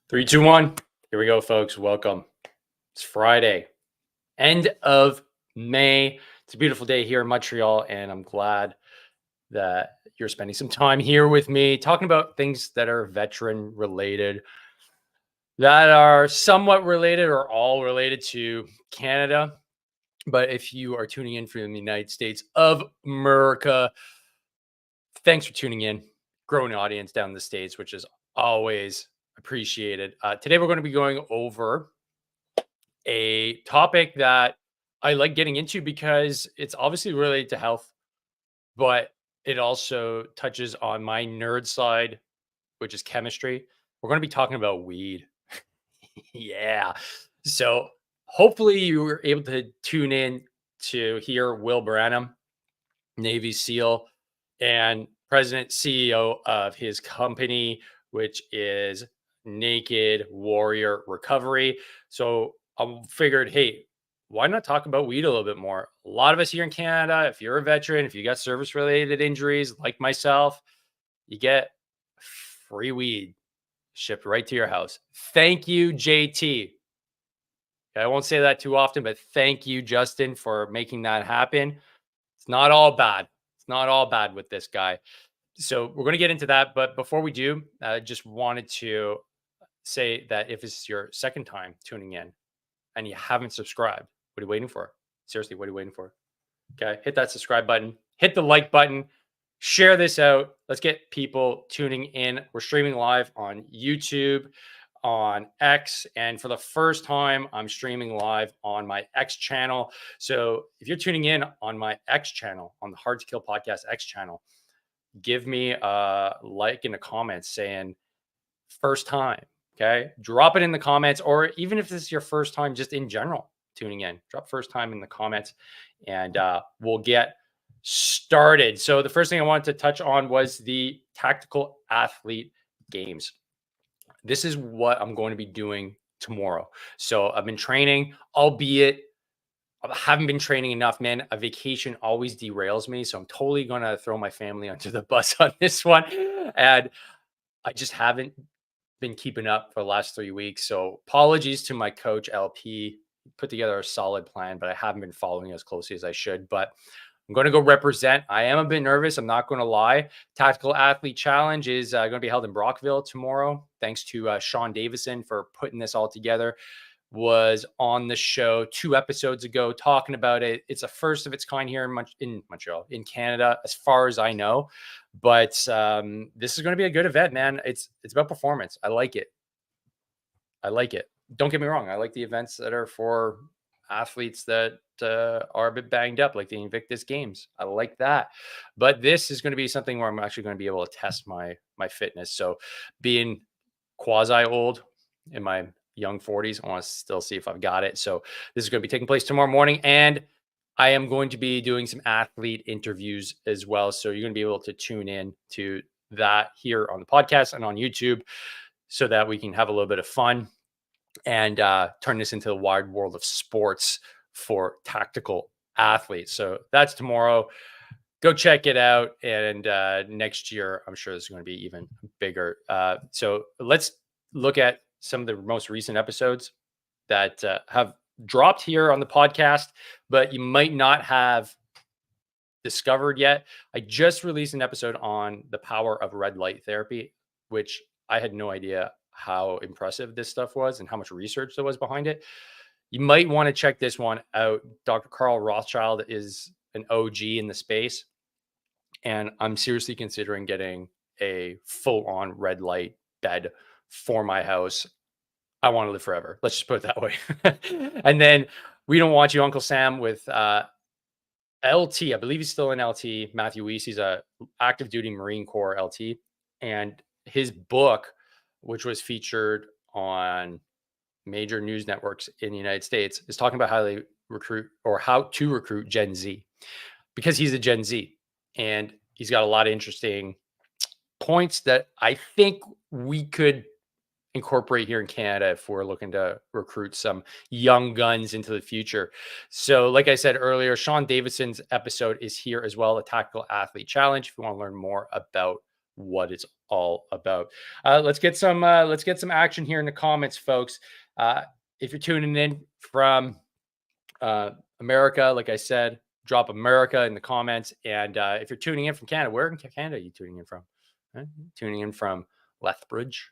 Three, two, one. Here we go, folks. Welcome. It's Friday, end of May. It's a beautiful day here in Montreal, and I'm glad that you're spending some time here with me talking about things that are veteran related, that are somewhat related or all related to Canada. But if you are tuning in from the United States of America, thanks for tuning in. Growing audience down in the States, which is always appreciated. Today, we're going to be going over a topic that I like getting into because it's obviously related to health, but it also touches on my nerd side, which is chemistry. We're going to be talking about weed. Yeah. So hopefully you were able to tune in to hear Will Branham, Navy SEAL, and president CEO of his company, which is Naked Warrior Recovery. So I figured, hey, why not talk about weed a little bit more? A lot of us here in Canada, if you're a veteran, if you got service related injuries like myself, you get free weed shipped right to your house. Thank you, JT. I won't say that too often, but thank you, Justin, for making that happen. It's not all bad. It's not all bad with this guy. So we're going to get into that. But before we do, I just wanted to say that if it's your second time tuning in and you haven't subscribed, what are you waiting for? Seriously, what are you waiting for? Okay. Hit that subscribe button, hit the like button, share this out. Let's get people tuning in. We're streaming live on YouTube, on X, and for the first time, I'm streaming live on my X channel. So if you're tuning in on my X channel, on the Hard to Kill Podcast X channel, give me a like in the comments saying first time. Okay. Drop it in the comments, or even if this is your first time, just in general tuning in, drop first time in the comments and we'll get started. So the first thing I wanted to touch on was the Tactical Athlete Games. This is what I'm going to be doing tomorrow. So I've been training, albeit I haven't been training enough, man. A vacation always derails me. So I'm totally going to throw my family under the bus on this one. And I just haven't been keeping up for the last 3 weeks. So apologies to my coach, LP. Put together a solid plan, but I haven't been following as closely as I should. But I'm going to go represent. I am a bit nervous. I'm not going to lie. Tactical Athlete Challenge is going to be held in Brockville tomorrow. Thanks to Sean Davison for putting this all together. Was on the show 2 episodes ago talking about it. It's a first of its kind here in Montreal, in Canada, as far as I know. But this is going to be a good event, man. It's about performance. I like it. I like it. Don't get me wrong. I like the events that are for athletes that are a bit banged up, like the Invictus Games. I like that. But this is going to be something where I'm actually going to be able to test my fitness. So being quasi old in my young 40s, I want to still see if I've got it. So this is going to be taking place tomorrow morning, and I am going to be doing some athlete interviews as well. So you're going to be able to tune in to that here on the podcast and on YouTube so that we can have a little bit of fun and turn this into the wide world of sports for tactical athletes. So that's tomorrow. Go check it out. And next year, I'm sure this is going to be even bigger. So let's look at some of the most recent episodes that have dropped here on the podcast, but you might not have discovered yet. I just released an episode on the power of red light therapy, which I had no idea how impressive this stuff was and how much research there was behind it. You might want to check this one out. Dr. Carl Rothschild is an OG in the space, and I'm seriously considering getting a full-on red light bed for my house. I want to live forever. Let's just put it that way. And then We Don't Want You, Uncle Sam, with LT. I believe he's still in LT. Matthew Weiss. He's a active duty Marine Corps LT, and his book, which was featured on major news networks in the United States, is talking about how they recruit, or how to recruit, Gen Z, because he's a Gen Z, and he's got a lot of interesting points that I think we could incorporate here in Canada if we're looking to recruit some young guns into the future. So like I said earlier, Sean Davidson's episode is here as well, the Tactical Athlete Challenge, if you want to learn more about what it's all about. Let's get some action here in the comments, folks. If you're tuning in from America, like I said, drop America in the comments. And if you're tuning in from Canada, where in Canada are you tuning in from? Tuning in from Lethbridge,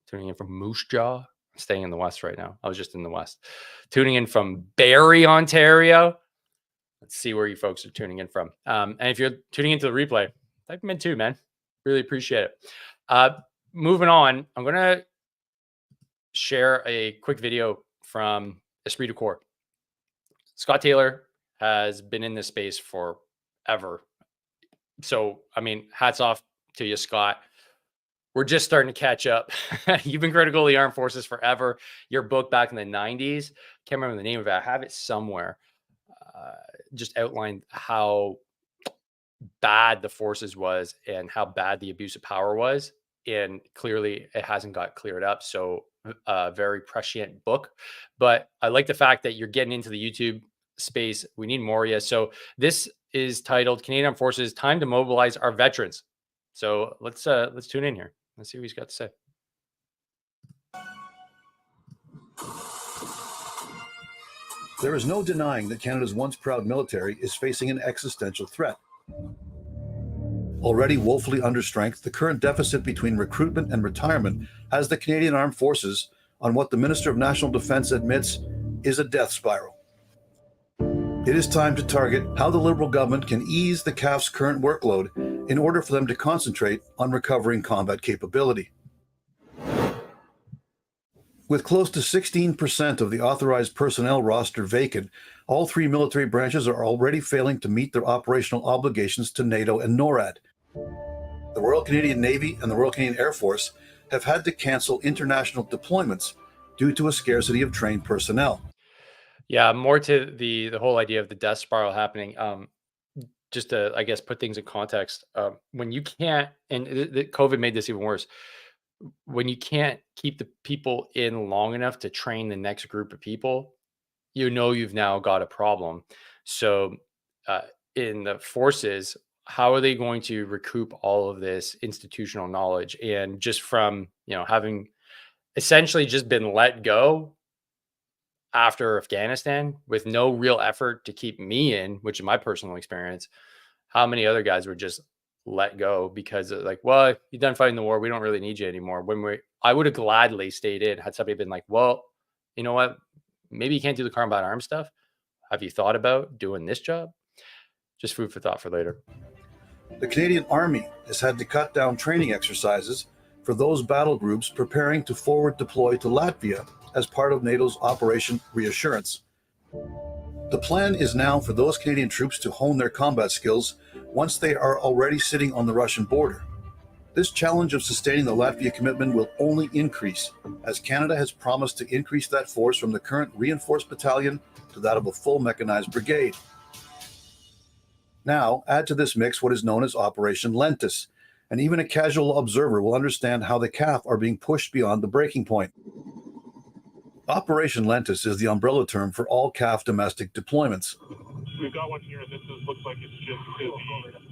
tuning in from Moose Jaw. I'm staying in the West right now. I was just in the West. Tuning in from Barrie, Ontario. Let's see where you folks are tuning in from. And if you're tuning into the replay, type them in too, man. Really appreciate it. Moving on, I'm going to share a quick video from Esprit de Corps. Scott Taylor has been in this space forever. So, I mean, hats off to you, Scott. We're just starting to catch up. You've been critical of the armed forces forever. Your book back in the 90s, can't remember the name of it. I have it somewhere. Just outlined how bad the forces was and how bad the abuse of power was. And clearly it hasn't got cleared up. So a very prescient book. But I like the fact that you're getting into the YouTube space. We need more of you. So this is titled Canadian Armed Forces, Time to Mobilize Our Veterans. So let's tune in here. Let's see what he's got to say. There is no denying that Canada's once proud military is facing an existential threat. Already woefully understrength, the current deficit between recruitment and retirement has the Canadian Armed Forces on what the Minister of National Defence admits is a death spiral. It is time to target how the Liberal government can ease the CAF's current workload in order for them to concentrate on recovering combat capability. With close to 16% of the authorized personnel roster vacant, all three military branches are already failing to meet their operational obligations to NATO and NORAD. The Royal Canadian Navy and the Royal Canadian Air Force have had to cancel international deployments due to a scarcity of trained personnel. Yeah, more to the whole idea of the death spiral happening. Just to, I guess, put things in context, when you can't, and COVID made this even worse, when you can't keep the people in long enough to train the next group of people, you've now got a problem. So in the forces, how are they going to recoup all of this institutional knowledge? And just from, having essentially just been let go after Afghanistan with no real effort to keep me in, which in my personal experience, how many other guys were just let go because of well, you're done fighting the war. We don't really need you anymore. I would have gladly stayed in had somebody been like, well, you know what? Maybe you can't do the combat arms stuff. Have you thought about doing this job? Just food for thought for later. The Canadian Army has had to cut down training exercises for those battle groups preparing to forward deploy to Latvia as part of NATO's Operation Reassurance. The plan is now for those Canadian troops to hone their combat skills once they are already sitting on the Russian border. This challenge of sustaining the Latvia commitment will only increase, as Canada has promised to increase that force from the current reinforced battalion to that of a full mechanized brigade. Now, add to this mix what is known as Operation Lentis, and even a casual observer will understand how the CAF are being pushed beyond the breaking point. Operation Lentis is the umbrella term for all CAF domestic deployments. We've got one here. Looks like it's just to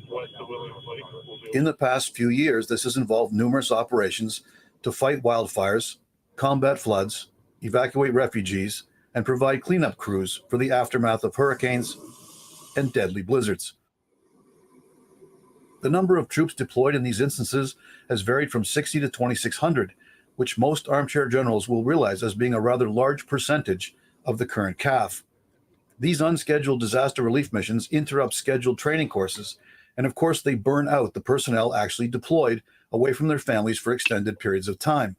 the west of Williams Lake. In the past few years, this has involved numerous operations to fight wildfires, combat floods, evacuate refugees, and provide cleanup crews for the aftermath of hurricanes and deadly blizzards. The number of troops deployed in these instances has varied from 60 to 2,600, which most armchair generals will realize as being a rather large percentage of the current CAF. These unscheduled disaster relief missions interrupt scheduled training courses, and of course they burn out the personnel actually deployed away from their families for extended periods of time.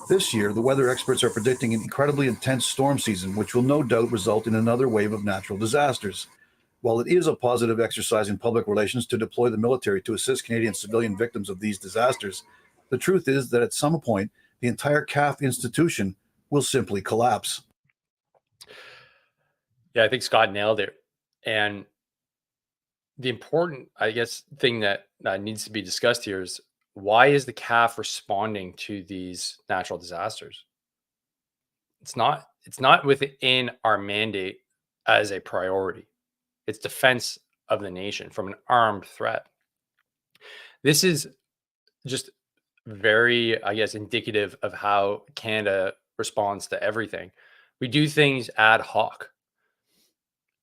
This year, the weather experts are predicting an incredibly intense storm season, which will no doubt result in another wave of natural disasters. While it is a positive exercise in public relations to deploy the military to assist Canadian civilian victims of these disasters, the truth is that at some point, the entire CAF institution will simply collapse. Yeah, I think Scott nailed it. And the important, I guess, thing that needs to be discussed here is, why is the CAF responding to these natural disasters? It's not within our mandate as a priority. It's defense of the nation from an armed threat. This is just very, I guess, indicative of how Canada responds to everything. We do things ad hoc.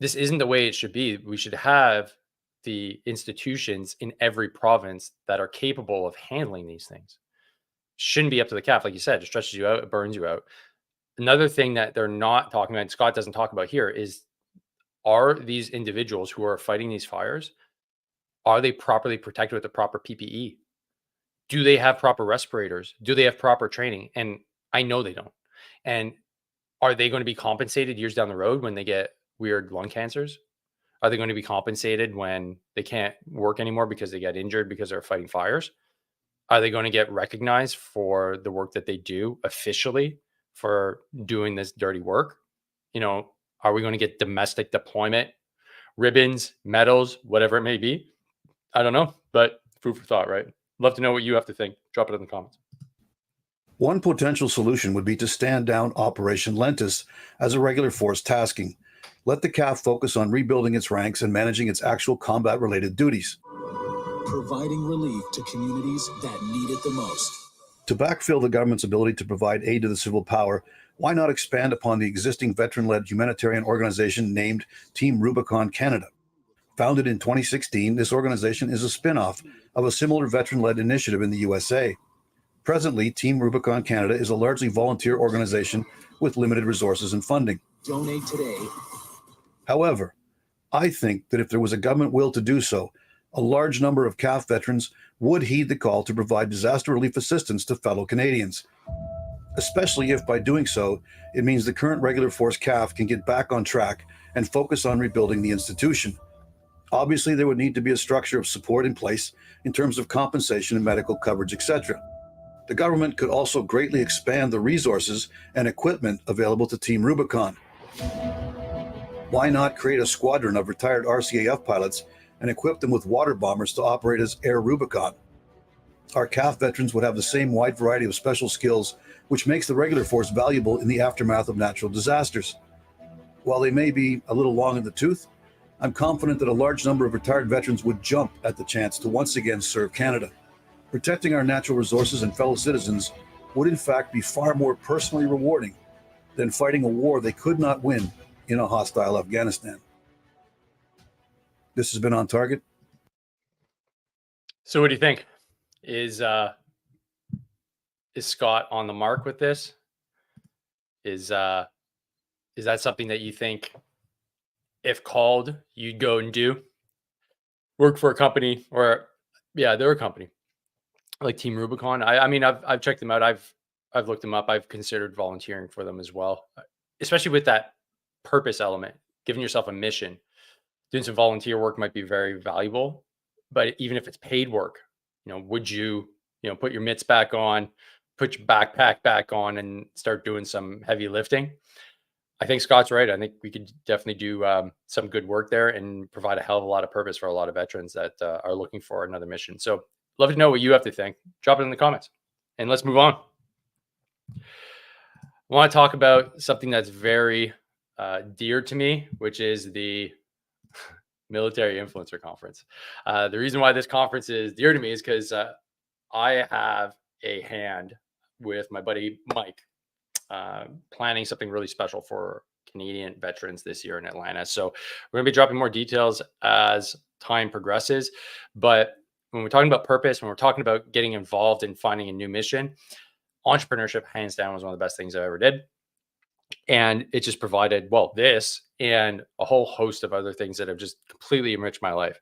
This isn't the way it should be. We should have the institutions in every province that are capable of handling these things. Shouldn't be up to the CAF, like you said. It stretches you out, it burns you out. Another thing that they're not talking about, and Scott doesn't talk about here, is are these individuals who are fighting these fires, are they properly protected with the proper PPE? Do they have proper respirators? Do they have proper training? And I know they don't. And are they going to be compensated years down the road when they get weird lung cancers? Are they going to be compensated when they can't work anymore because they get injured because they're fighting fires? Are they going to get recognized for the work that they do officially for doing this dirty work? You know, are we going to get domestic deployment ribbons, medals, whatever it may be? I don't know, but food for thought, right? Love to know what you have to think. Drop it in the comments. One potential solution would be to stand down Operation Lentus as a regular force tasking. Let the CAF focus on rebuilding its ranks and managing its actual combat-related duties. Providing relief to communities that need it the most. To backfill the government's ability to provide aid to the civil power, why not expand upon the existing veteran-led humanitarian organization named Team Rubicon Canada? Founded in 2016, this organization is a spin-off of a similar veteran-led initiative in the USA. Presently, Team Rubicon Canada is a largely volunteer organization with limited resources and funding. Donate today. However, I think that if there was a government will to do so, a large number of CAF veterans would heed the call to provide disaster relief assistance to fellow Canadians, especially if by doing so, it means the current regular force CAF can get back on track and focus on rebuilding the institution. Obviously, there would need to be a structure of support in place in terms of compensation and medical coverage, etc. The government could also greatly expand the resources and equipment available to Team Rubicon. Why not create a squadron of retired RCAF pilots and equip them with water bombers to operate as Air Rubicon? Our CAF veterans would have the same wide variety of special skills, which makes the regular force valuable in the aftermath of natural disasters. While they may be a little long in the tooth, I'm confident that a large number of retired veterans would jump at the chance to once again serve Canada. Protecting our natural resources and fellow citizens would in fact be far more personally rewarding than fighting a war they could not win in a hostile Afghanistan. This has been On Target. So what do you think? Is Scott on the mark with this? Is that something that you think, if called, you'd go and do? Work for a company, or they're a company like Team Rubicon. I mean, I've checked them out. I've looked them up. I've considered volunteering for them as well, especially with that purpose element, giving yourself a mission. Doing some volunteer work might be very valuable, but even if it's paid work, would you, put your mitts back on, put your backpack back on, and start doing some heavy lifting? I think Scott's right. I think we could definitely do some good work there and provide a hell of a lot of purpose for a lot of veterans that are looking for another mission. So love to know what you have to think. Drop it in the comments and let's move on. I want to talk about something that's very dear to me, which is the Military Influencer Conference. The reason why this conference is dear to me is because I have a hand with my buddy Mike planning something really special for Canadian veterans this year in Atlanta. So we're going to be dropping more details as time progresses. But when we're talking about purpose, when we're talking about getting involved in finding a new mission, entrepreneurship, hands down, was one of the best things I ever did. And it just provided, this and a whole host of other things that have just completely enriched my life.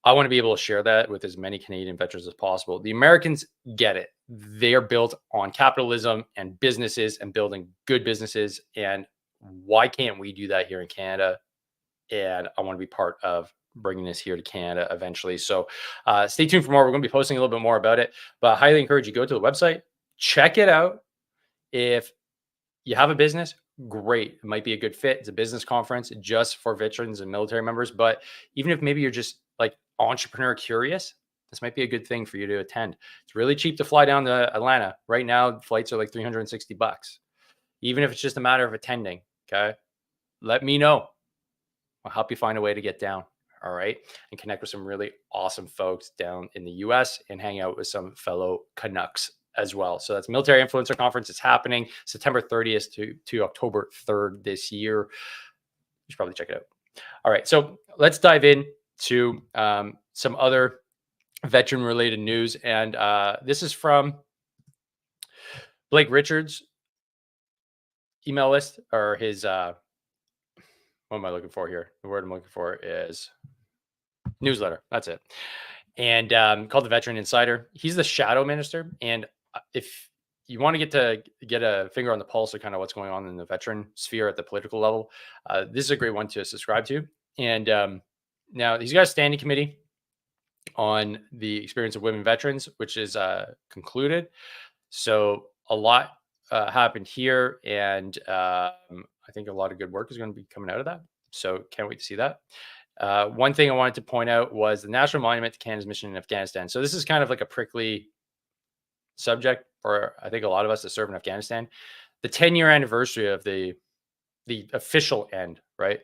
I want to be able to share that with as many Canadian veterans as possible. The Americans get it. They are built on capitalism and businesses and building good businesses. And why can't we do that here in Canada? And I want to be part of bringing this here to Canada eventually. So stay tuned for more. We're going to be posting a little bit more about it, but I highly encourage you, go to the website, check it out. If you have a business, great. It might be a good fit. It's a business conference just for veterans and military members. But even if maybe you're just like entrepreneur curious, this might be a good thing for you to attend. It's really cheap to fly down to Atlanta. Right now, flights are like $360. Even if it's just a matter of attending, okay? Let me know. I'll help you find a way to get down. All right. And connect with some really awesome folks down in the US and hang out with some fellow Canucks as well. So that's Military Influencer Conference. It's happening September 30th to October 3rd this year. You should probably check it out. All right. So let's dive in to some other veteran related news. And this is from Blake Richards' email list, or his, what am I looking for here? The word I'm looking for is newsletter. That's it. And called the Veteran Insider. He's the shadow minister. And if you want to get a finger on the pulse of kind of what's going on in the veteran sphere at the political level, this is a great one to subscribe to. And now he's got a standing committee on the experience of women veterans, which is concluded. So a lot happened here, and I think a lot of good work is going to be coming out of that. So can't wait to see that. One thing I wanted to point out was the National Monument to Canada's mission in Afghanistan. So this is kind of like a prickly subject for, I think, a lot of us that serve in Afghanistan. The 10-year anniversary of the official end, right?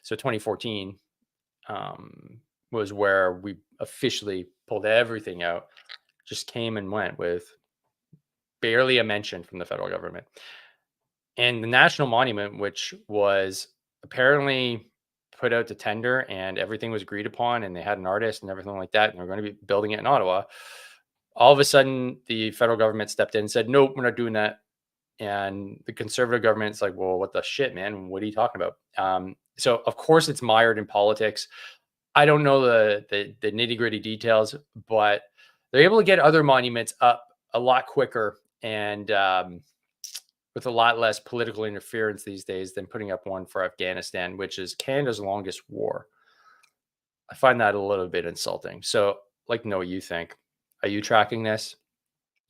So 2014 was where we officially pulled everything out, just came and went with barely a mention from the federal government. And the National Monument, which was apparently put out to tender and everything was agreed upon and they had an artist and everything like that, and they're going to be building it in Ottawa. All of a sudden, the federal government stepped in and said, nope, we're not doing that. And the conservative government's like, well, what the shit, man? What are you talking about? So, of course, it's mired in politics. I don't know the nitty gritty details, but they're able to get other monuments up a lot quicker and with a lot less political interference these days than putting up one for Afghanistan, which is Canada's longest war. I find that a little bit insulting. So, I'd like to know what you think. Are you tracking this?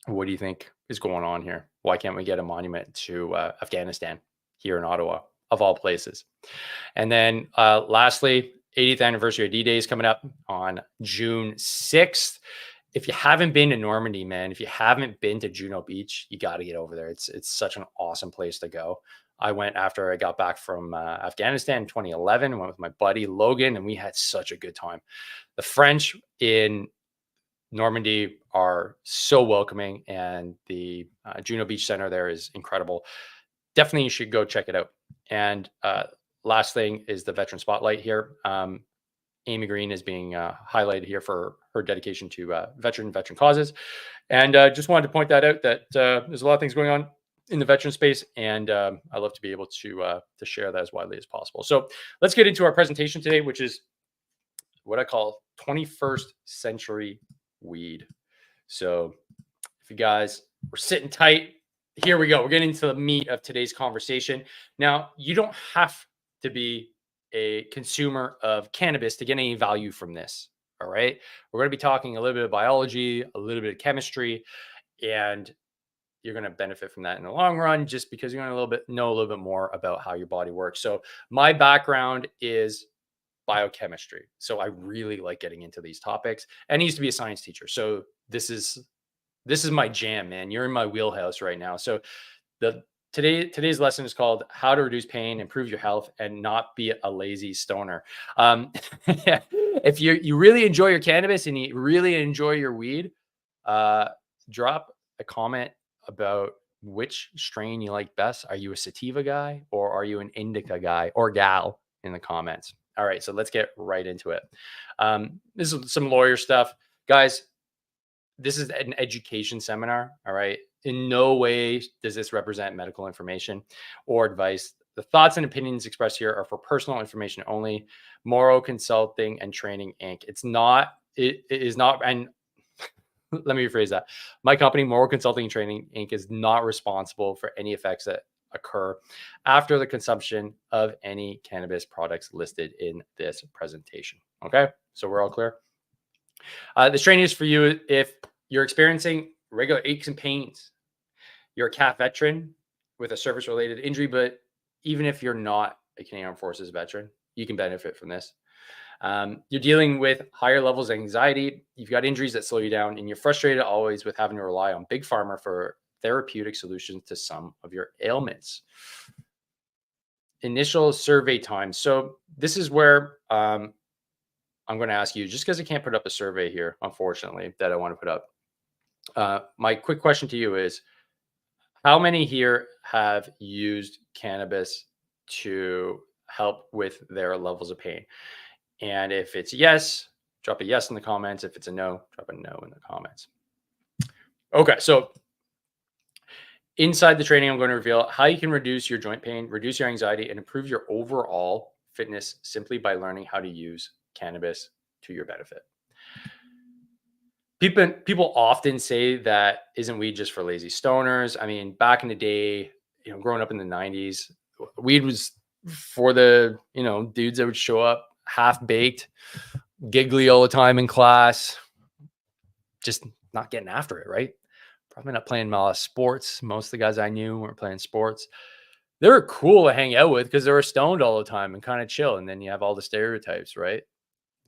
What do you think is going on here? Why can't we get a monument to Afghanistan here in Ottawa, of all places? And then lastly, 80th anniversary of D-Day is coming up on June 6th. If you haven't been to Normandy, man, if you haven't been to Juno Beach, you got to get over there. It's such an awesome place to go. I went after I got back from Afghanistan in 2011. I went with my buddy Logan, and we had such a good time. The French in Normandy are so welcoming, and the Juno Beach Center there is incredible. Definitely you should go check it out. And last thing is the Veteran Spotlight here. Amy Green is being highlighted here for her dedication to veteran causes. And just wanted to point that out, that there's a lot of things going on in the veteran space, and I love to be able to share that as widely as possible. So let's get into our presentation today, which is what I call 21st century weed. So if you guys were sitting tight, here we go. We're getting into the meat of today's conversation. Now, you don't have to be a consumer of cannabis to get any value from this. All right. We're going to be talking a little bit of biology, a little bit of chemistry, and you're going to benefit from that in the long run, just because you're going to know a little bit more about how your body works. So my background is biochemistry. So I really like getting into these topics, and I used to be a science teacher. So this is my jam, man. You're in my wheelhouse right now. So today's lesson is called How to Reduce Pain, Improve Your Health, and Not Be a Lazy Stoner. If you really enjoy your cannabis and you really enjoy your weed, drop a comment about which strain you like best. Are you a sativa guy, or are you an indica guy or gal, in the comments? All right, so let's get right into it. This is some lawyer stuff. Guys, this is an education seminar, all right? In no way does this represent medical information or advice. The thoughts and opinions expressed here are for personal information only. Morrow Consulting and Training, Inc. It is not, and let me rephrase that. My company, Morrow Consulting and Training, Inc., is not responsible for any effects that occur after the consumption of any cannabis products listed in this presentation. Okay, so we're all clear. This training is for you if you're experiencing regular aches and pains. You're a CAF veteran with a service-related injury, but even if you're not a Canadian Armed Forces veteran, you can benefit from this. You're dealing with higher levels of anxiety. You've got injuries that slow you down, and you're frustrated always with having to rely on Big Pharma for therapeutic solutions to some of your ailments. Initial survey time. So this is where I'm going to ask you, just because I can't put up a survey here, unfortunately, that I want to put up. My quick question to you is, how many here have used cannabis to help with their levels of pain? And if it's yes, drop a yes in the comments. If it's a no, drop a no in the comments. Okay, so inside the training, I'm going to reveal how you can reduce your joint pain, reduce your anxiety, and improve your overall fitness simply by learning how to use cannabis to your benefit. People often say that isn't weed just for lazy stoners? I mean, back in the day, growing up in the 90s, weed was for the, dudes that would show up half baked, giggly all the time in class, just not getting after it, right? Probably not playing a lot of sports. Most of the guys I knew weren't playing sports. They were cool to hang out with because they were stoned all the time and kind of chill. And then you have all the stereotypes, right?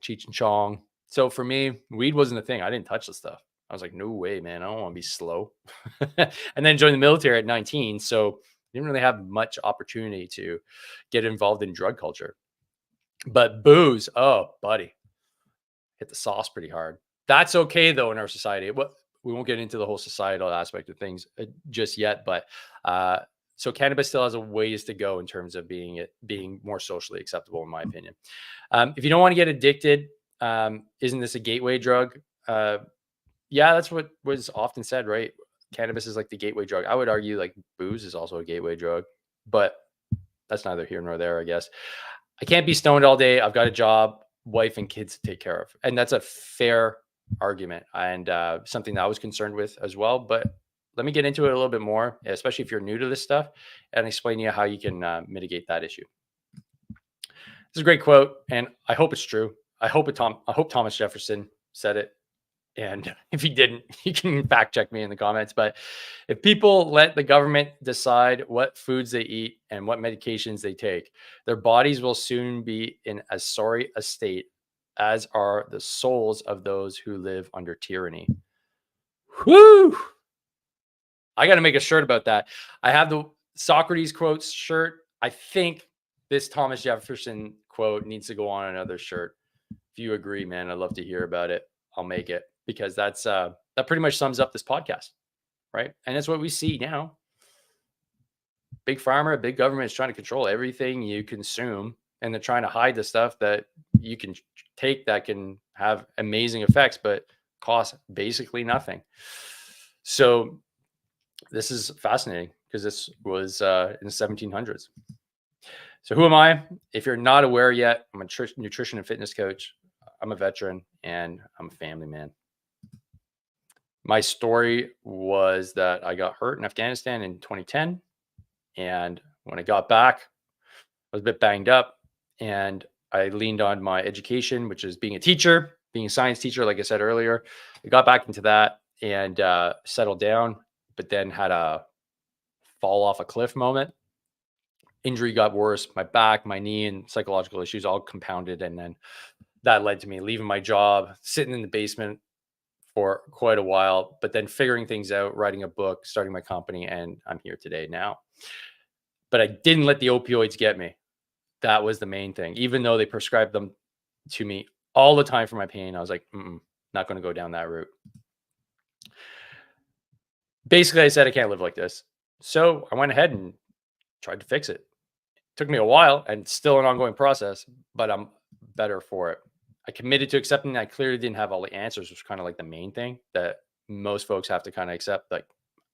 Cheech and Chong. So for me, weed wasn't a thing. I didn't touch the stuff. I was like, no way, man. I don't want to be slow. And then joined the military at 19. So didn't really have much opportunity to get involved in drug culture. But booze, oh, buddy, hit the sauce pretty hard. That's okay, though, in our society. We won't get into the whole societal aspect of things just yet. But so cannabis still has a ways to go in terms of being more socially acceptable, in my opinion. If you don't want to get addicted, isn't this a gateway drug? Yeah, that's what was often said, right? Cannabis is like the gateway drug. I would argue like booze is also a gateway drug, but that's neither here nor there, I guess. I can't be stoned all day. I've got a job, wife, and kids to take care of. And that's a fair argument and something that I was concerned with as well. But let me get into it a little bit more, especially if you're new to this stuff, and explain to you how you can mitigate that issue. This is a great quote, and I hope it's true. I hope Thomas Jefferson said it. And if he didn't, you can fact check me in the comments. But if people let the government decide what foods they eat and what medications they take, their bodies will soon be in as sorry a state as are the souls of those who live under tyranny. Whoo! I got to make a shirt about that. I have the Socrates quotes shirt. I think this Thomas Jefferson quote needs to go on another shirt. If you agree, man, I'd love to hear about it. I'll make it, because that pretty much sums up this podcast, right? And that's what we see now. Big pharma, big government is trying to control everything you consume, and they're trying to hide the stuff that you can take that can have amazing effects, but cost basically nothing. So this is fascinating because this was in the 1700s. So who am I? If you're not aware yet, I'm a nutrition and fitness coach. I'm a veteran and I'm a family man. My story was that I got hurt in Afghanistan in 2010. And when I got back, I was a bit banged up, and I leaned on my education, which is being a teacher, being a science teacher, like I said earlier. I got back into that and settled down, but then had a fall off a cliff moment. Injury got worse. My back, my knee, and psychological issues all compounded. And then that led to me leaving my job, sitting in the basement for quite a while, but then figuring things out, writing a book, starting my company, and I'm here today now. But I didn't let the opioids get me. That was the main thing. Even though they prescribed them to me all the time for my pain, I was like, not going to go down that route. Basically, I said, I can't live like this. So I went ahead and tried to fix it. Took me a while and still an ongoing process, but I'm better for it. I committed to accepting that I clearly didn't have all the answers, which was kind of like the main thing that most folks have to kind of accept. Like,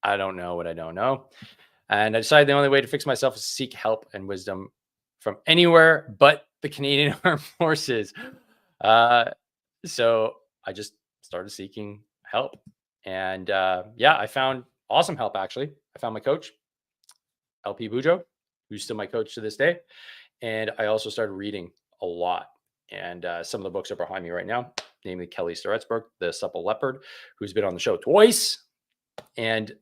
I don't know what I don't know. And I decided the only way to fix myself is to seek help and wisdom from anywhere but the Canadian Armed Forces. So I just started seeking help. And I found awesome help, actually. I found my coach, LP Bujo, who's still my coach to this day. And I also started reading a lot. And some of the books are behind me right now, namely Kelly Starrett's book, The Supple Leopard, who's been on the show twice. And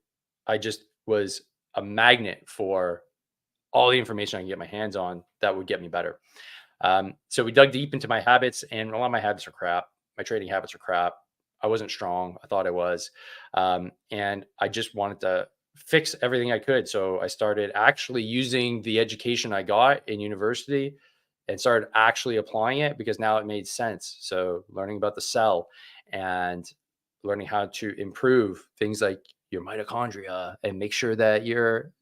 I just was a magnet for all the information I can get my hands on that would get me better. So we dug deep into my habits, and a lot of my habits are crap. My trading habits are crap. I wasn't strong. I thought I was. And I just wanted to fix everything I could. So I started actually using the education I got in university and started actually applying it because now it made sense. So learning about the cell and learning how to improve things like your mitochondria and make sure that you're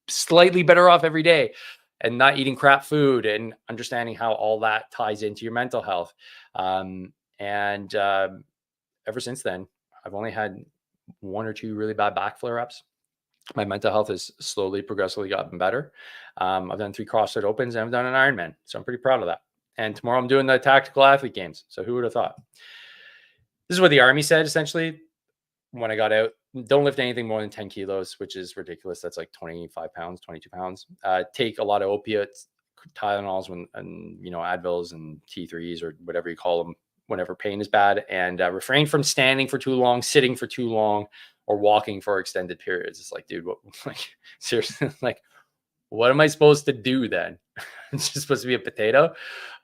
slightly better off every day and not eating crap food and understanding how all that ties into your mental health. And ever since then, I've only had one or two really bad back flare ups. My mental health has slowly, progressively gotten better. I've done 3 CrossFit Opens and I've done an Ironman. So I'm pretty proud of that. And tomorrow I'm doing the Tactical Athlete Games. So who would have thought? This is what the Army said essentially when I got out. Don't lift anything more than 10 kilos, which is ridiculous. That's like 25 pounds, 22 pounds. Take a lot of opiates, Tylenols, and Advils and T3s or whatever you call them, whenever pain is bad, and refrain from standing for too long, sitting for too long, or walking for extended periods. It's like, dude, what, like, seriously, like, what am I supposed to do then? It's just supposed to be a potato.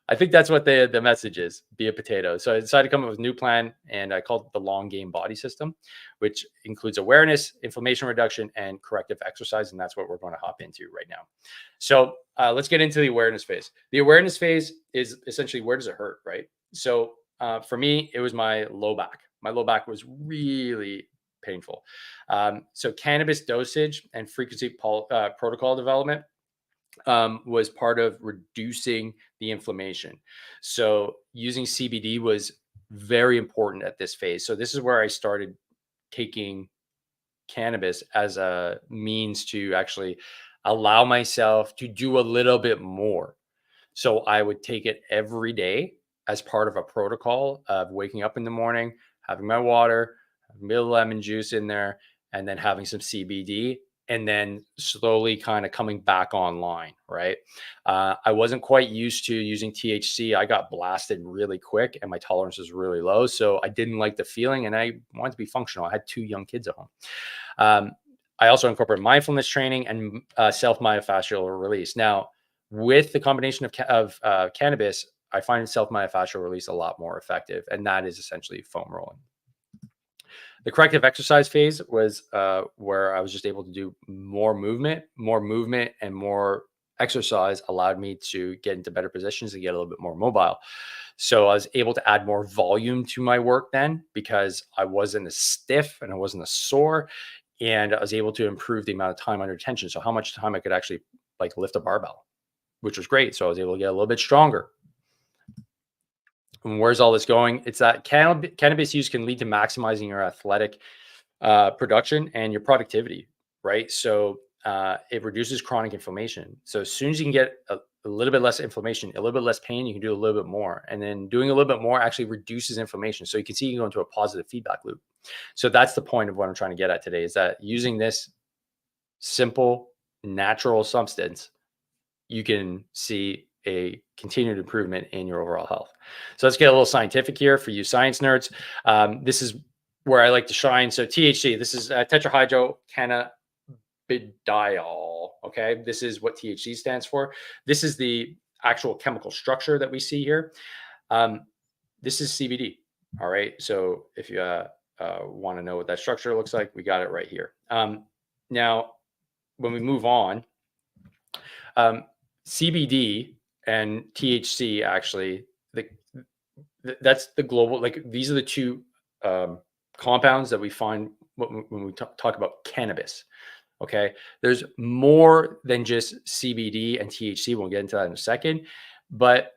I think that's what the message is, be a potato. So I decided to come up with a new plan, and I called it the long game body system, which includes awareness, inflammation reduction, and corrective exercise. And that's what we're going to hop into right now. So let's get into the awareness phase. The awareness phase is essentially, where does it hurt, right? So for me, it was my low back. My low back was really painful. So cannabis dosage and frequency protocol development was part of reducing the inflammation. So using CBD was very important at this phase. So this is where I started taking cannabis as a means to actually allow myself to do a little bit more. So I would take it every day as part of a protocol of waking up in the morning, having my water, having a bit of lemon juice in there, and then having some CBD, and then slowly kind of coming back online, right? I wasn't quite used to using THC. I got blasted really quick and my tolerance was really low. So I didn't like the feeling and I wanted to be functional. I had 2 young kids at home. I also incorporate mindfulness training and self-myofascial release. Now, with the combination of cannabis, I find self-myofascial release a lot more effective. And that is essentially foam rolling. The corrective exercise phase was where I was just able to do more movement, and more exercise allowed me to get into better positions and get a little bit more mobile. So I was able to add more volume to my work then because I wasn't as stiff and I wasn't as sore, and I was able to improve the amount of time under tension. So how much time I could actually like lift a barbell, which was great. So I was able to get a little bit stronger. And where's all this going? It's that cannabis use can lead to maximizing your athletic production and your productivity, right? So it reduces chronic inflammation. So as soon as you can get a little bit less inflammation, a little bit less pain, you can do a little bit more. And then doing a little bit more actually reduces inflammation. So you can see you can go into a positive feedback loop. So that's the point of what I'm trying to get at today, is that using this simple, natural substance, you can see a continued improvement in your overall health. So let's get a little scientific here for you science nerds. This is where I like to shine. So THC, this is tetrahydrocannabidiol. Okay, this is what THC stands for. This is the actual chemical structure that we see here. This is CBD. All right. So if you want to know what that structure looks like, we got it right here. Now, when we move on, CBD and THC actually, that's the global, like these are the 2 compounds that we find when we talk about cannabis. Okay. There's more than just CBD and THC. We'll get into that in a second, but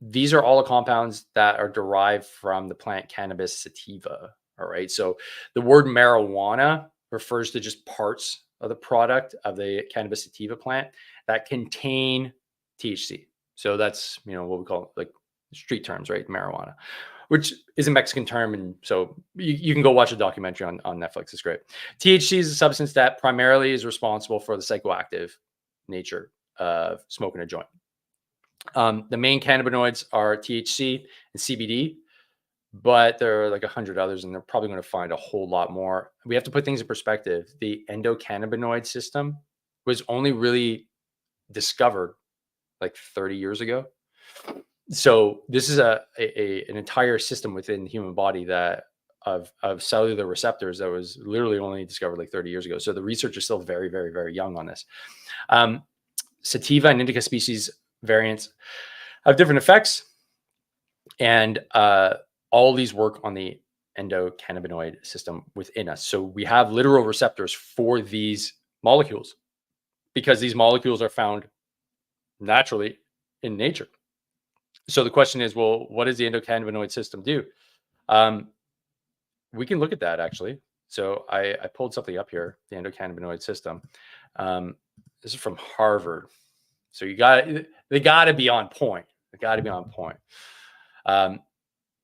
these are all the compounds that are derived from the plant Cannabis sativa. All right. So the word marijuana refers to just parts of the product of the Cannabis sativa plant that contain THC. So that's, what we call like street terms, right? Marijuana, which is a Mexican term. And so you can go watch a documentary on Netflix. It's great. THC is a substance that primarily is responsible for the psychoactive nature of smoking a joint. The main cannabinoids are THC and CBD, but there are like 100 others, and they're probably going to find a whole lot more. We have to put things in perspective. The endocannabinoid system was only really discovered like 30 years ago. So this is an entire system within the human body that of cellular receptors that was literally only discovered like 30 years ago. So the research is still very, very, very young on this. Sativa and indica species variants have different effects, and all these work on the endocannabinoid system within us. So we have literal receptors for these molecules because these molecules are found naturally in nature. So the question is, well, what does the endocannabinoid system do? We can look at that actually. So I pulled something up here, the endocannabinoid system. This is from Harvard. So they got to be on point. They got to be on point.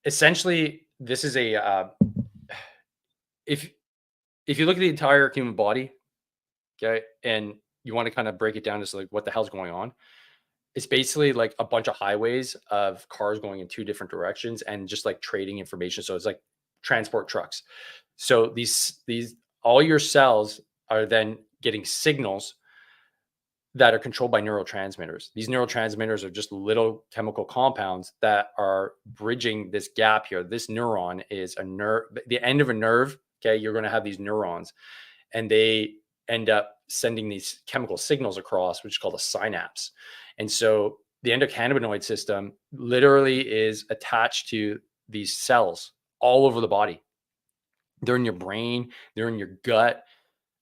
Essentially, this is a if you look at the entire human body, okay, and you want to kind of break it down as like what the hell's going on, it's basically like a bunch of highways of cars going in two different directions and just like trading information. So it's like transport trucks. So these all your cells are then getting signals that are controlled by neurotransmitters. These neurotransmitters are just little chemical compounds that are bridging this gap here. This neuron is a nerve, the end of a nerve. Okay, you're going to have these neurons, and they end up sending these chemical signals across, which is called a synapse. And so the endocannabinoid system literally is attached to these cells all over the body. They're in your brain, they're in your gut,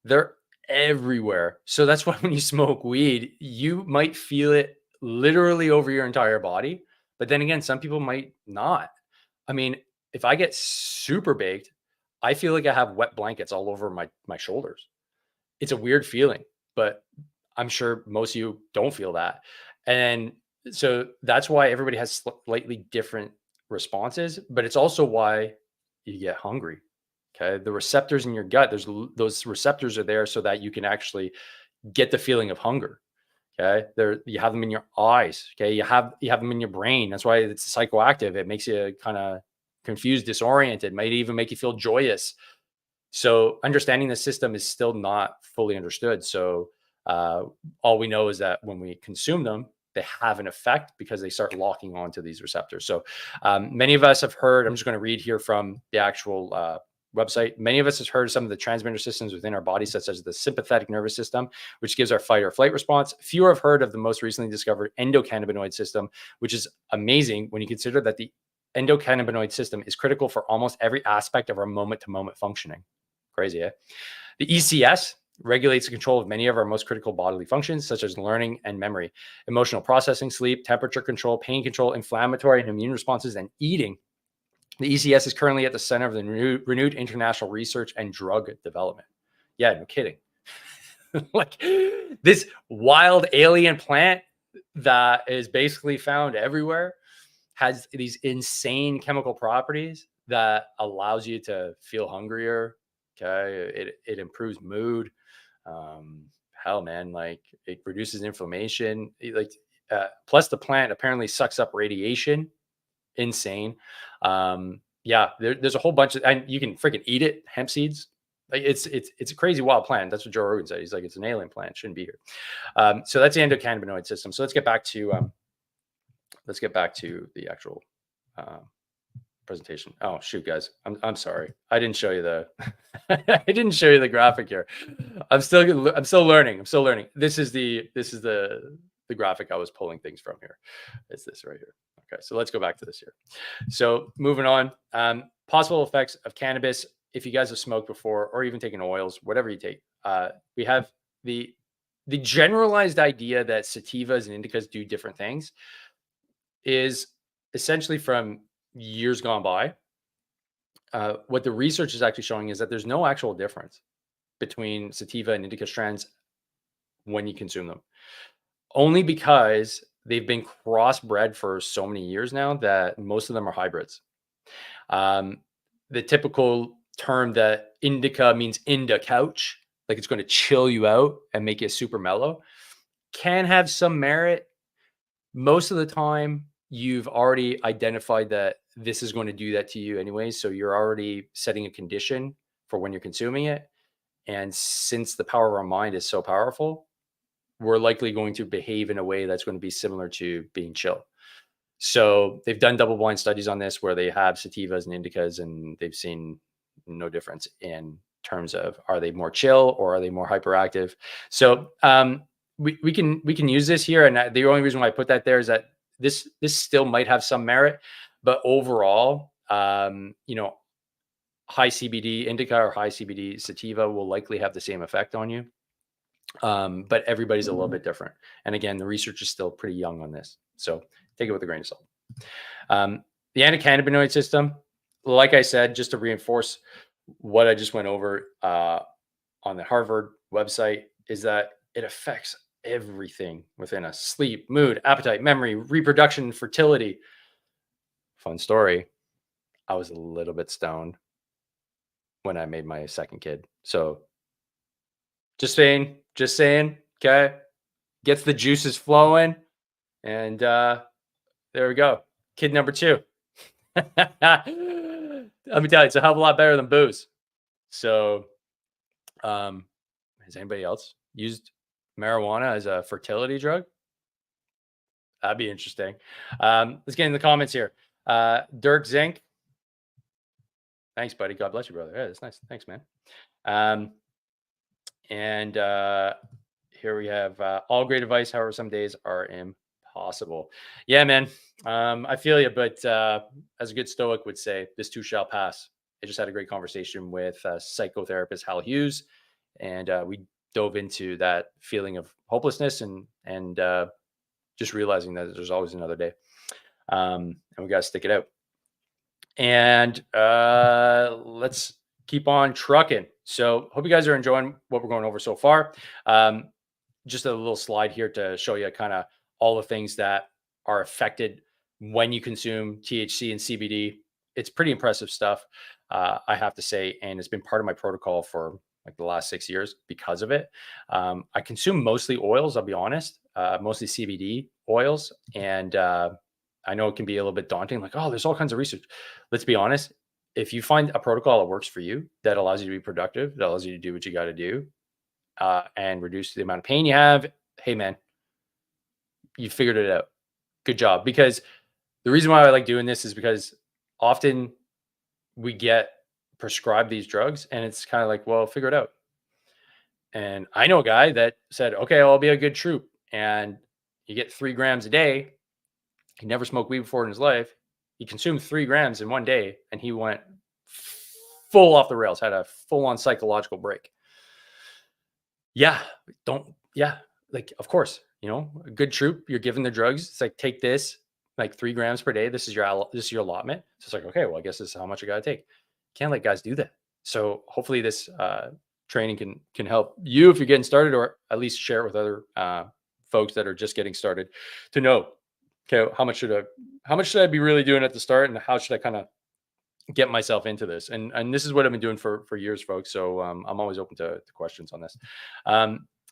they're everywhere. So that's why when you smoke weed, you might feel it literally over your entire body. But then again, some people might not. I mean, if I get super baked, I feel like I have wet blankets all over my shoulders. It's a weird feeling, but I'm sure most of you don't feel that. And so that's why everybody has slightly different responses, but it's also why you get hungry. Okay. The receptors in your gut, those receptors are there so that you can actually get the feeling of hunger. Okay. You have them in your eyes. Okay. You have them in your brain. That's why it's psychoactive. It makes you kind of confused, disoriented, might even make you feel joyous. So understanding the system is still not fully understood. So all we know is that when we consume them, they have an effect because they start locking onto these receptors. So many of us have heard, I'm just going to read here from the actual website. Many of us have heard some of the transmitter systems within our body, such as the sympathetic nervous system, which gives our fight or flight response. Fewer have heard of the most recently discovered endocannabinoid system, which is amazing when you consider that the endocannabinoid system is critical for almost every aspect of our moment-to-moment functioning. Crazy, eh? The ECS regulates the control of many of our most critical bodily functions, such as learning and memory, emotional processing, sleep, temperature control, pain control, inflammatory and immune responses, and eating. The ECS is currently at the center of the renewed international research and drug development. Yeah, no kidding. Like this wild alien plant that is basically found everywhere has these insane chemical properties that allows you to feel hungrier. Okay. It improves mood. Hell, man, like it reduces inflammation. Plus the plant apparently sucks up radiation. Insane. Yeah, there's a whole bunch of, and you can freaking eat it. Hemp seeds. Like it's a crazy wild plant. That's what Joe Rogan said. He's like, it's an alien plant. Shouldn't be here. So that's the endocannabinoid system. So let's get back to the actual presentation. Oh shoot, guys, I'm sorry. I didn't show you the I didn't show you the graphic here. I'm still learning. This is the graphic I was pulling things from here. It's this right here. Okay, so let's go back to this here. So moving on, possible effects of cannabis. If you guys have smoked before or even taken oils, whatever you take, we have the generalized idea that sativas and indicas do different things is essentially from years gone by. What the research is actually showing is that there's no actual difference between sativa and indica strands when you consume them, only because they've been crossbred for so many years now that most of them are hybrids. The typical term that indica means inda couch, like it's going to chill you out and make you super mellow, can have some merit. Most of the time, you've already identified that this is going to do that to you anyway. So you're already setting a condition for when you're consuming it. And since the power of our mind is so powerful, we're likely going to behave in a way that's going to be similar to being chill. So they've done double-blind studies on this where they have sativas and indicas, and they've seen no difference in terms of are they more chill or are they more hyperactive. So we can use this here, and the only reason why I put that there is that this still might have some merit, but overall, you know, high CBD indica or high CBD sativa will likely have the same effect on you. But everybody's a little bit different. And again, the research is still pretty young on this. So take it with a grain of salt. The endocannabinoid system, like I said, just to reinforce what I just went over on the Harvard website, is that it affects everything within us: sleep, mood, appetite, memory, reproduction, fertility. Fun story. I was a little bit stoned when I made my second kid. So just saying, okay, gets the juices flowing. And there we go. Kid number 2. Let me tell you, it's a hell of a lot better than booze. So has anybody else used marijuana as a fertility drug? That'd be interesting. Let's get in the comments here. Dirk Zink. Thanks, buddy. God bless you, brother. Yeah, that's nice. Thanks, man. And here we have all great advice. However, some days are impossible. Yeah, man. I feel you. But as a good Stoic would say, this too shall pass. I just had a great conversation with psychotherapist Hal Hughes, and we dove into that feeling of hopelessness and just realizing that there's always another day, and we got to stick it out. And let's keep on trucking. So hope you guys are enjoying what we're going over so far. Just a little slide here to show you kind of all the things that are affected when you consume THC and CBD. It's pretty impressive stuff, I have to say, and it's been part of my protocol for like the last 6 years because of it. I consume mostly oils, I'll be honest, mostly CBD oils. And I know it can be a little bit daunting, like, oh, there's all kinds of research. Let's be honest. If you find a protocol that works for you, that allows you to be productive, that allows you to do what you got to do, and reduce the amount of pain you have, hey, man, you figured it out. Good job. Because the reason why I like doing this is because often we get prescribed these drugs and it's kind of like, well, figure it out. And I know a guy that said, okay, I'll be a good troop. And you get 3 grams a day. He never smoked weed before in his life. He consumed 3 grams in one day and he went full off the rails, had a full on psychological break. Yeah. Like, of course, you know, a good troop, you're given the drugs. It's like, take this, like 3 grams per day. This is your allotment. So it's like, okay, well, I guess this is how much I got to take. Can't let guys do that. So hopefully this training can help you if you're getting started, or at least share it with other folks that are just getting started to know, okay, how much should I be really doing at the start, and how should I kind of get myself into this? And this is what I've been doing for years, folks. So I'm always open to questions on this.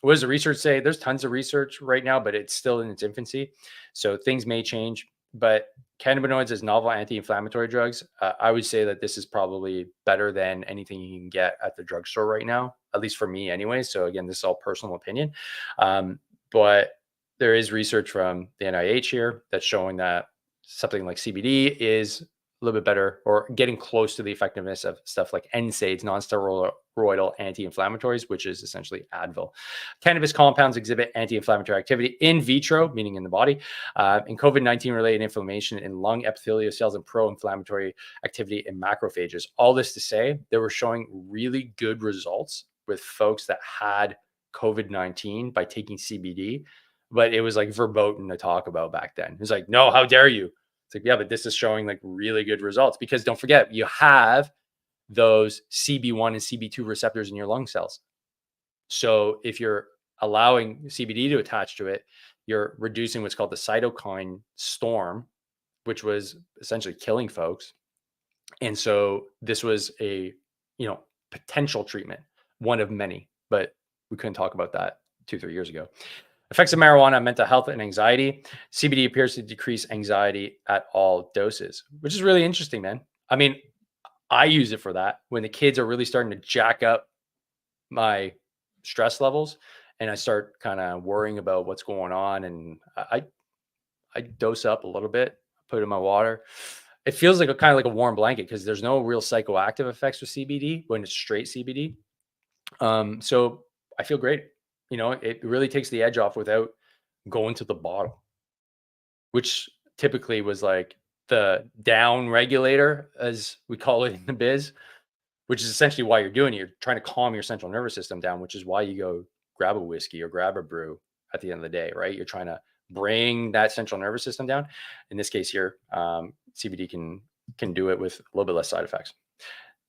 What does the research say? There's tons of research right now, but it's still in its infancy. So things may change, but cannabinoids as novel anti-inflammatory drugs, I would say that this is probably better than anything you can get at the drugstore right now, at least for me anyway. So again, this is all personal opinion. But there is research from the NIH here that's showing that something like CBD is a little bit better, or getting close to the effectiveness of stuff like NSAIDs, non-steroidal anti-inflammatories, which is essentially Advil. Cannabis compounds exhibit anti-inflammatory activity in vitro, meaning in the body, in COVID-19 related inflammation in lung epithelial cells and pro-inflammatory activity in macrophages. All this to say, they were showing really good results with folks that had COVID-19 by taking CBD, but it was like verboten to talk about back then. It was like, no, how dare you? It's like, yeah, but this is showing like really good results, because don't forget, you have those CB1 and CB2 receptors in your lung cells. So if you're allowing CBD to attach to it, you're reducing what's called the cytokine storm, which was essentially killing folks. And so this was a, potential treatment, one of many, but we couldn't talk about that 2-3 years ago. Effects of marijuana on mental health and anxiety. CBD appears to decrease anxiety at all doses, which is really interesting, man. I mean, I use it for that when the kids are really starting to jack up my stress levels and I start kind of worrying about what's going on. And I dose up a little bit, put it in my water. It feels like kind of like a warm blanket, because there's no real psychoactive effects with CBD when it's straight CBD. So I feel great. You know, it really takes the edge off without going to the bottle, which typically was like the down regulator, as we call it in the biz, which is essentially why you're doing it. You're trying to calm your central nervous system down, which is why you go grab a whiskey or grab a brew at the end of the day, right? You're trying to bring that central nervous system down. In this case here, CBD can do it with a little bit less side effects.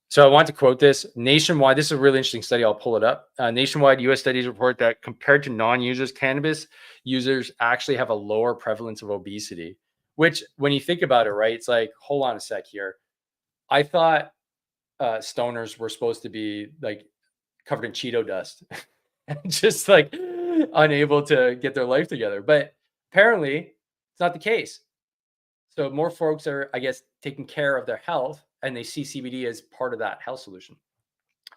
So I want to quote this nationwide. This is a really interesting study. I'll pull it up. Nationwide, U.S. studies report that compared to non-users, cannabis users actually have a lower prevalence of obesity. Which, when you think about it, right, it's like, hold on a sec here. I thought stoners were supposed to be like covered in Cheeto dust, and just like unable to get their life together. But apparently, it's not the case. So more folks are, I guess, taking care of their health, and they see CBD as part of that health solution.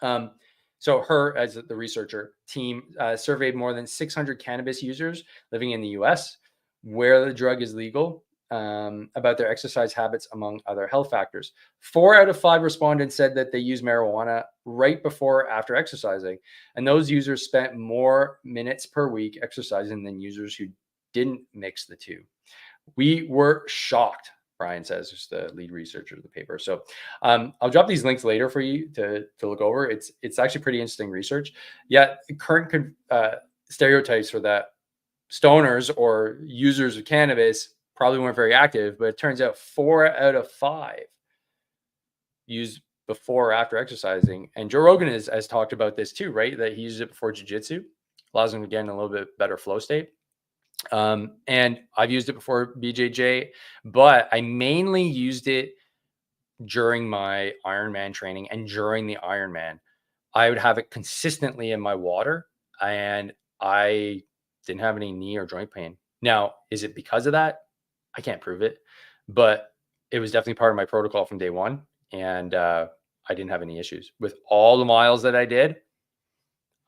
So her, as the researcher team, surveyed more than 600 cannabis users living in the U.S. where the drug is legal, about their exercise habits, among other health factors. 4 out of 5 respondents said that they use marijuana right before or after exercising, and those users spent more minutes per week exercising than users who didn't mix the two. We were shocked, Brian says, who's the lead researcher of the paper. So I'll drop these links later for you to look over. It's actually pretty interesting research. Yet current stereotypes for that stoners or users of cannabis probably weren't very active, but it turns out 4 out of 5 use before or after exercising. And Joe Rogan has talked about this too, right? That he uses it before jiu-jitsu, allows him to get in a little bit better flow state. And I've used it before BJJ, but I mainly used it during my Ironman training, and during the Ironman, I would have it consistently in my water, and I didn't have any knee or joint pain. Now, is it because of that? I can't prove it, but it was definitely part of my protocol from day one. And I didn't have any issues with all the miles that I did.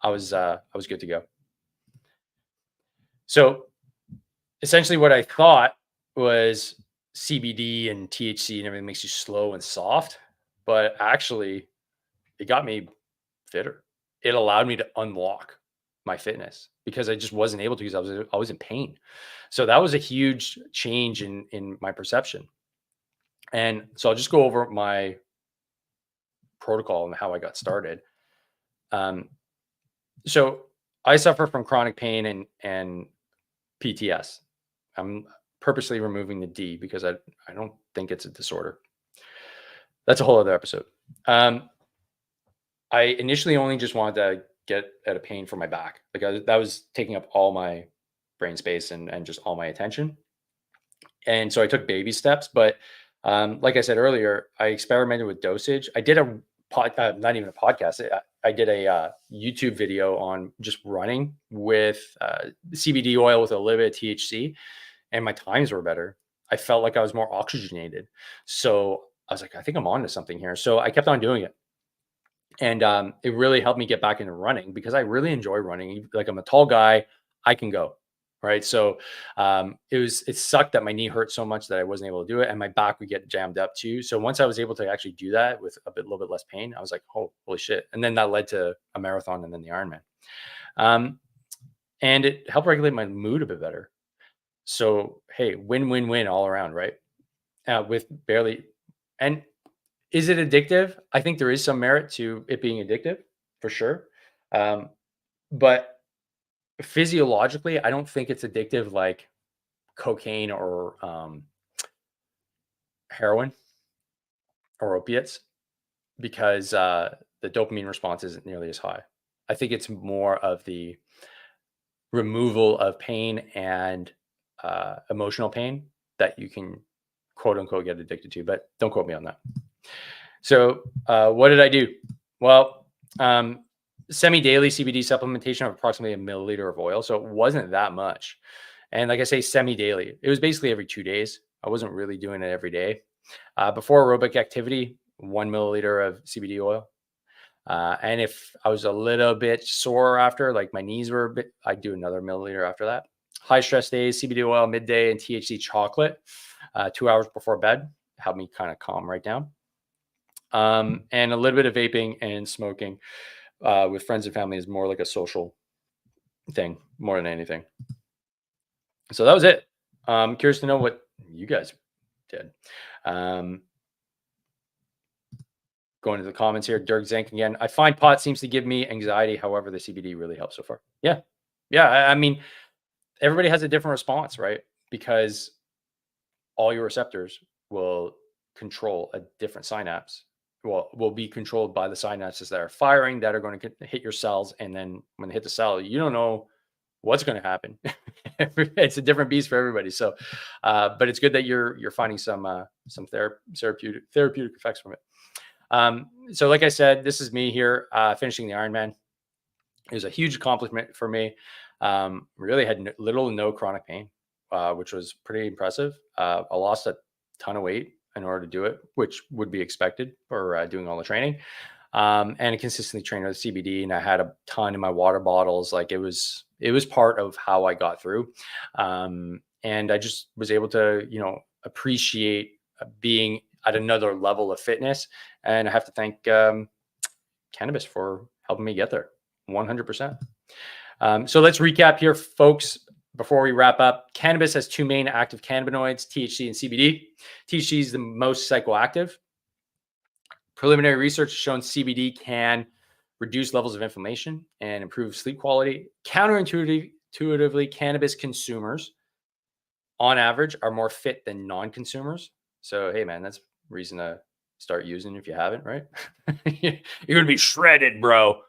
I was good to go. So essentially what I thought was CBD and THC and everything makes you slow and soft, but actually it got me fitter. It allowed me to unlock my fitness because I just wasn't able to, because I was in pain. So that was a huge change in my perception. And so I'll just go over my protocol and how I got started. So I suffer from chronic pain and PTS. I'm purposely removing the D because I don't think it's a disorder. That's a whole other episode. I initially only just wanted to get at a pain for my back. Like that was taking up all my brain space and just all my attention. And so I took baby steps, but like I said earlier, I experimented with dosage. I did not even a podcast. I did a YouTube video on just running with CBD oil with a little bit of THC, and my times were better. I felt like I was more oxygenated. So I was like, I think I'm on to something here. So I kept on doing it. And it really helped me get back into running because I really enjoy running. Like, I'm a tall guy, I can go. Right. So it sucked that my knee hurt so much that I wasn't able to do it. And my back would get jammed up too. So once I was able to actually do that with little bit less pain, I was like, oh, holy shit. And then that led to a marathon and then the Ironman. And it helped regulate my mood a bit better. So, hey, win all around, right? With barely. And is it addictive? I think there is some merit to it being addictive, for sure. But physiologically, I don't think it's addictive like cocaine or heroin or opiates, because the dopamine response isn't nearly as high. I think it's more of the removal of pain and emotional pain that you can quote unquote get addicted to, but don't quote me on that. So what did I do? Well, semi-daily CBD supplementation of approximately 1 milliliter of oil. So it wasn't that much. And like I say, semi-daily, it was basically every 2 days. I wasn't really doing it every day. Before aerobic activity, 1 milliliter of CBD oil. And if I was a little bit sore after, like my knees were a bit, I'd do another milliliter after that. High stress days, CBD oil midday and THC chocolate 2 hours before bed. Helped me kind of calm right down. And a little bit of vaping and smoking with friends and family is more like a social thing more than anything. So that was it. Curious to know what you guys did. Going to the comments here, Dirk Zank again. I find pot seems to give me anxiety. However, the CBD really helps so far. Yeah. Yeah. I mean, everybody has a different response, right? Because all your receptors will control a different synapse. Will be controlled by the synapses that are firing, that are going to hit your cells. And then when they hit the cell, you don't know what's going to happen. It's a different beast for everybody. So, but it's good that you're finding some therapeutic effects from it. So like I said, this is me here, finishing the Ironman. It was a huge accomplishment for me. Really had little to no chronic pain, which was pretty impressive. I lost a ton of weight in order to do it, which would be expected for doing all the training. And I consistently trained with CBD, and I had a ton in my water bottles. Like it was part of how I got through. And I just was able to, appreciate being at another level of fitness. And I have to thank Cannabis for helping me get there 100%. So let's recap here, folks. Before we wrap up, cannabis has two main active cannabinoids, THC and CBD. THC is the most psychoactive. Preliminary research has shown CBD can reduce levels of inflammation and improve sleep quality. Counterintuitively, cannabis consumers, on average, are more fit than non-consumers. So, hey, man, that's a reason to start using if you haven't, right? You're going to be shredded, bro.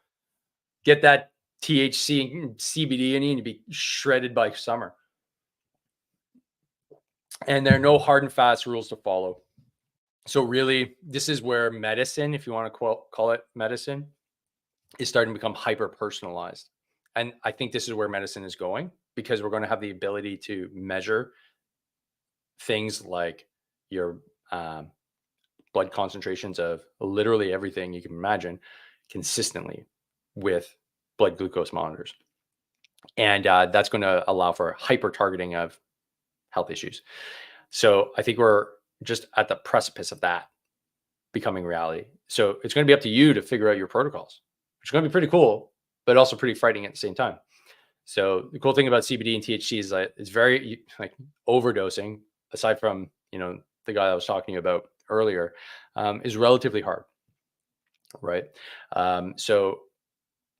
Get that THC and CBD in you and be shredded by summer. And there are no hard and fast rules to follow. So really, this is where medicine, if you want to call it medicine, is starting to become hyper personalized. And I think this is where medicine is going, because we're going to have the ability to measure things like your blood concentrations of literally everything you can imagine consistently with blood glucose monitors. And that's going to allow for hyper targeting of health issues. So I think we're just at the precipice of that becoming reality. So it's going to be up to you to figure out your protocols, which is going to be pretty cool, but also pretty frightening at the same time. So the cool thing about CBD and THC is that it's very like overdosing, aside from, the guy I was talking about earlier, is relatively hard, right? So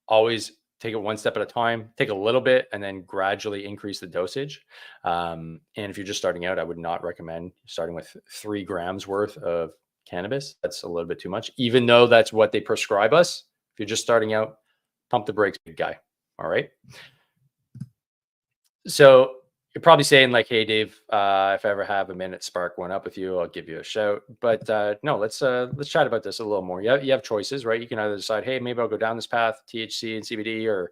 always take it one step at a time, take a little bit, and then gradually increase the dosage. And if you're just starting out, I would not recommend starting with 3 grams worth of cannabis. That's a little bit too much, even though that's what they prescribe us. If you're just starting out, pump the brakes, big guy. All right. So you're probably saying like, hey, Dave, if I ever have a minute, spark one up with you, I'll give you a shout. But no, let's chat about this a little more. You have choices, right? You can either decide, hey, maybe I'll go down this path, THC and CBD, or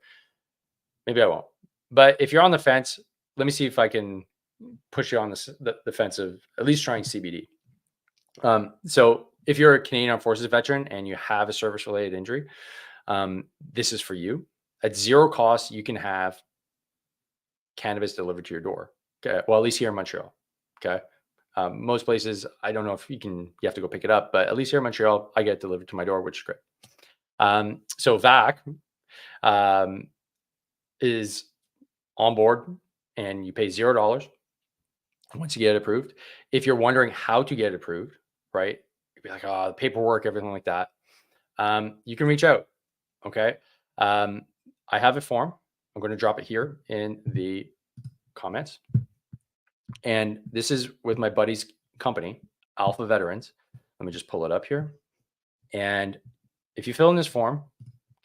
maybe I won't. But if you're on the fence, let me see if I can push you on the fence of at least trying CBD. So if you're a Canadian Armed Forces veteran and you have a service-related injury, this is for you. At zero cost, you can have cannabis delivered to your door. Okay. Well, at least here in Montreal. Okay. Most places, I don't know if you have to go pick it up, but at least here in Montreal, I get delivered to my door, which is great. So VAC is on board, and you pay $0 once you get it approved. If you're wondering how to get it approved, right? You'd be like, oh, the paperwork, everything like that. You can reach out. Okay. I have a form. I'm going to drop it here in the comments. And this is with my buddy's company, Alpha Veterans. Let me just pull it up here. And if you fill in this form,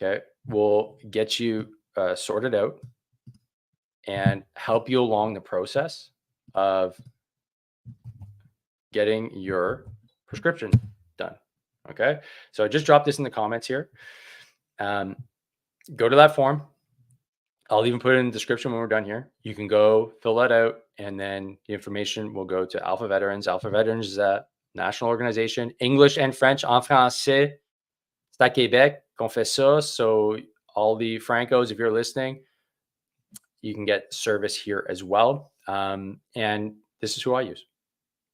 okay, we'll get you sorted out and help you along the process of getting your prescription done. Okay. So I just dropped this in the comments here. Go to that form. I'll even put it in the description when we're done here. You can go fill that out, and then the information will go to Alpha Veterans. Alpha Veterans is a national organization, English and French. En français, c'est à Québec qu'on fait ça. So all the Francos, if you're listening, you can get service here as well. And this is who I use,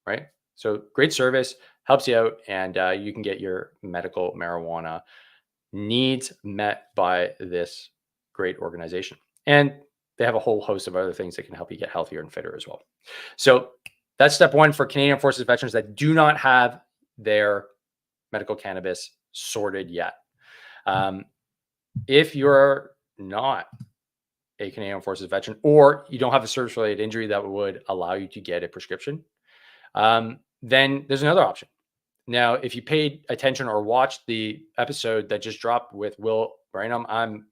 right? So great service, helps you out, and you can get your medical marijuana needs met by this great organization. And they have a whole host of other things that can help you get healthier and fitter as well. So that's step one for Canadian Forces veterans that do not have their medical cannabis sorted yet. If you're not a Canadian Forces veteran, or you don't have a service-related injury that would allow you to get a prescription, then there's another option. Now, if you paid attention or watched the episode that just dropped with Will Branham, I'm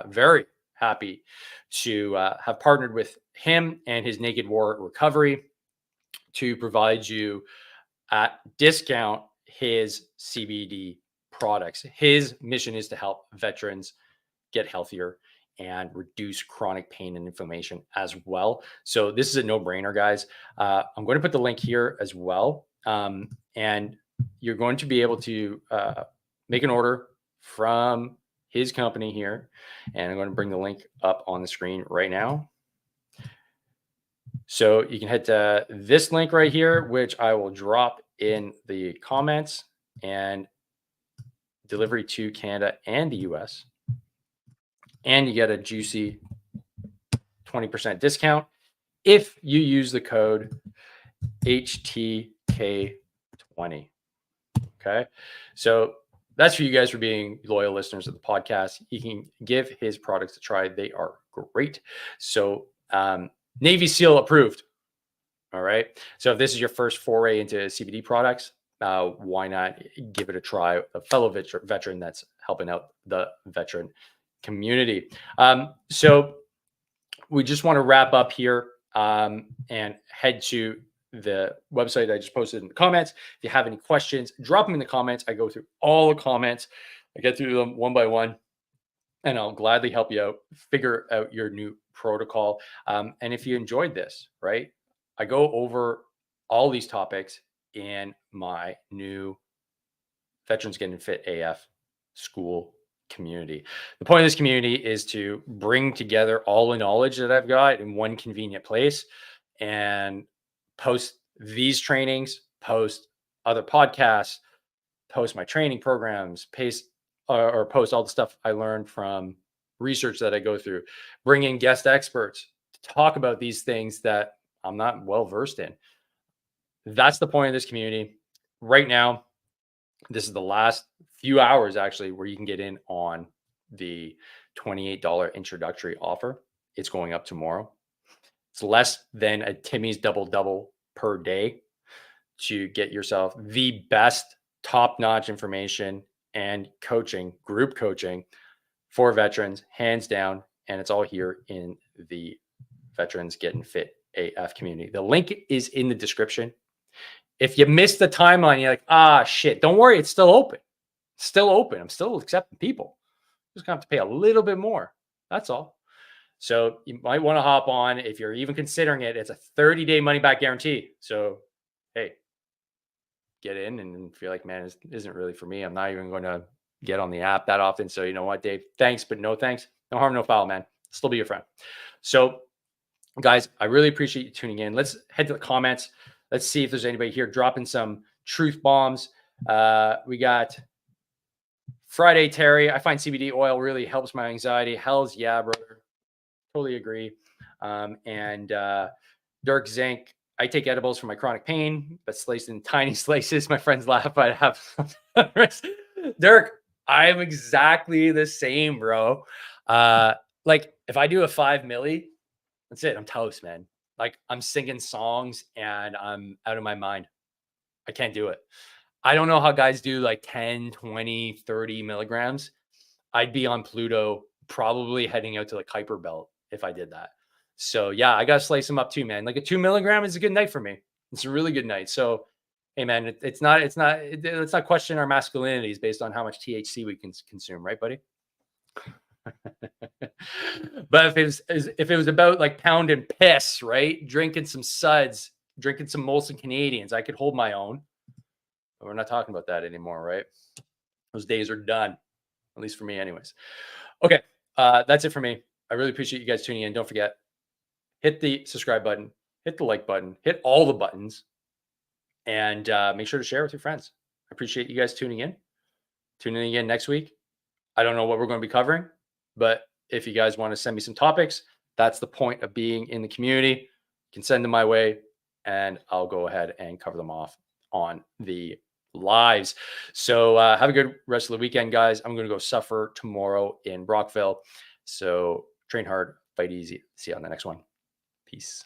very happy to have partnered with him and his Naked War Recovery to provide you at discount his CBD products. His mission is to help veterans get healthier and reduce chronic pain and inflammation as well. So this is a no-brainer, guys. I'm going to put the link here as well. And you're going to be able to make an order from his company here. And I'm going to bring the link up on the screen right now. So you can head to this link right here, which I will drop in the comments, and delivery to Canada and the US. And you get a juicy 20% discount if you use the code HTK20. Okay. So that's for you guys for being loyal listeners of the podcast. You can give his products a try. They are great. So, Navy SEAL approved. All right. So if this is your first foray into CBD products, why not give it a try? A fellow veteran that's helping out the veteran community. So we just want to wrap up here and head to the website I just posted in the comments. If you have any questions, drop them in the comments. I go through all the comments. I get through them one by one, and I'll gladly help you out, figure out your new protocol. And if you enjoyed this, right, I go over all these topics in my new Veterans Getting Fit AF school community. The point of this community is to bring together all the knowledge that I've got in one convenient place and post these trainings, post other podcasts, post my training programs, post all the stuff I learned from research that I go through, bring in guest experts to talk about these things that I'm not well versed in. That's the point of this community. Right now, this is the last few hours actually where you can get in on the $28 introductory offer. It's going up tomorrow. It's less than a Timmy's double per day to get yourself the best top-notch information and coaching, group coaching for veterans, hands down. And it's all here in the Veterans Getting Fit AF community. The link is in the description. If you missed the timeline, you're like, shit, don't worry. It's still open. It's still open. I'm still accepting people. Just gonna have to pay a little bit more. That's all. So you might want to hop on. If you're even considering it, it's a 30-day money-back guarantee. So, hey, get in, and if you're like, man, this isn't really for me, I'm not even going to get on the app that often. So you know what, Dave? Thanks, but no thanks. No harm, no foul, man. Still be your friend. So, guys, I really appreciate you tuning in. Let's head to the comments. Let's see if there's anybody here dropping some truth bombs. We got Friday Terry. I find CBD oil really helps my anxiety. Hells yeah, brother. Totally agree. And Dirk Zink. I take edibles for my chronic pain, but sliced in tiny slices. My friends laugh. I have Dirk. I'm exactly the same, bro. Like if I do a 5 milli, that's it. I'm toast, man. Like I'm singing songs and I'm out of my mind. I can't do it. I don't know how guys do like 10, 20, 30 milligrams. I'd be on Pluto, probably heading out to the Kuiper Belt if I did that. So yeah, I got to slice them up too, man. Like a 2 milligram is a good night for me. It's a really good night. So, hey man, let's not question our masculinities based on how much THC we can consume. Right, buddy? But if it was about like pounding piss, right? Drinking some suds, drinking some Molson Canadians, I could hold my own. But we're not talking about that anymore, right? Those days are done, at least for me anyways. Okay, that's it for me. I really appreciate you guys tuning in. Don't forget, hit the subscribe button, hit the like button, hit all the buttons, and make sure to share with your friends. I appreciate you guys tuning in. Tune in again next week. I don't know what we're going to be covering, but if you guys want to send me some topics, that's the point of being in the community. You can send them my way and I'll go ahead and cover them off on the lives. So have a good rest of the weekend, guys. I'm going to go suffer tomorrow in Brockville. So train hard, fight easy. See you on the next one. Peace.